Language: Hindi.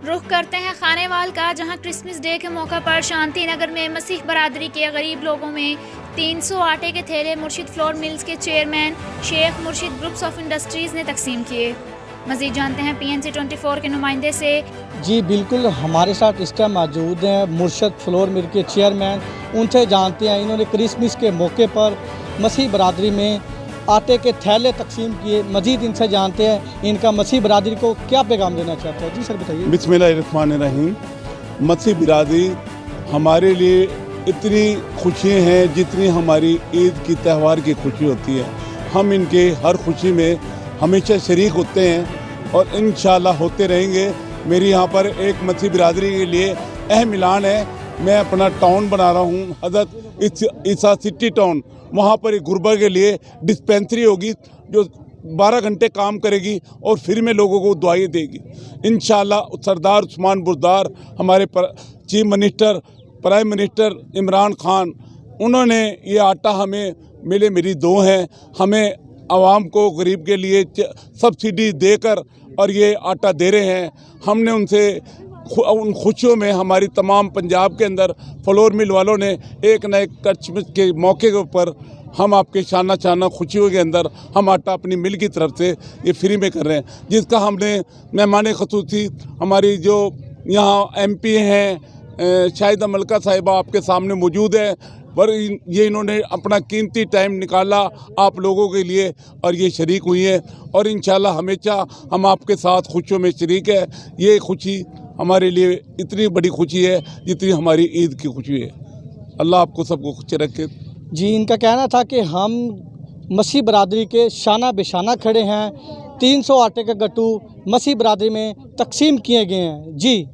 रुख करते हैं खानेवाल का, जहां क्रिसमस डे के मौका पर शांति नगर में मसीह बरादरी के गरीब लोगों में 300 आटे के थैले मुर्शिद फ्लोर मिल्स के चेयरमैन शेख मुर्शिद ग्रुप्स ऑफ इंडस्ट्रीज़ ने तकसीम किए। मज़ीद जानते हैं PNC 24 के नुमाइंदे से। जी बिल्कुल, हमारे साथ इस टाइम मौजूद हैं मुर्शिद फ्लोर मिल के चेयरमैन। उनसे जानते हैं इन्होंने क्रिसमस के मौके पर मसीह बरादरी में आटे के थैले तकसीम किए। मजीद इनसे जानते हैं इनका मसीह बरादरी को क्या पैगाम देना चाहते हैं। जी सर बताइए। बिस्मिल्लाहिर्रहमानिर्रहीम। मसीह बिरादरी हमारे लिए इतनी खुशियाँ हैं जितनी हमारी ईद की त्यौहार की खुशी होती है। हम इनके हर खुशी में हमेशा शरीक होते हैं और इंशाअल्लाह होते रहेंगे। मेरी यहाँ पर एक मसीह बिरादरी के लिए अहम ऐलान है। मैं अपना टाउन बना रहा हूँ हज़रत ईसा सिटी टाउन। वहाँ पर एक गुरबा के लिए डिस्पेंसरी होगी जो 12 घंटे काम करेगी और फ्री में लोगों को दवाई देगी इंशाअल्लाह। सरदार उस्मान बुज़दार हमारे chief minister prime minister Imran Khan, उन्होंने ये आटा हमें मिले मेरी दो हैं, हमें आवाम को गरीब के लिए सब्सिडी देकर और ये आटा दे रहे हैं। हमने उनसे उन खुशियों में हमारी तमाम पंजाब के अंदर फ्लोर मिल वालों ने एक न एक क्रिसमस के मौके के ऊपर हम आपके शाना खुशियों के अंदर हम आटा अपनी मिल की तरफ से ये फ्री में कर रहे हैं, जिसका हमने मेहमान खसूसी हमारी जो यहाँ MP हैं शाहिदा मलका साहिबा आपके सामने मौजूद है। पर ये इन्होंने अपना कीमती टाइम निकाला आप लोगों के लिए और ये शरीक हुई है और इंशाल्लाह हमेशा हम आपके साथ खुशियों में शरीक है। ये खुशी हमारे लिए इतनी बड़ी खुशी है जितनी हमारी ईद की खुशी है। अल्लाह आपको सबको खुश रखे। जी इनका कहना था कि हम मसीह बरादरी के शाना बेशाना खड़े हैं। 300 आटे के गट्टू मसीह बरादरी में तकसीम किए गए हैं। जी।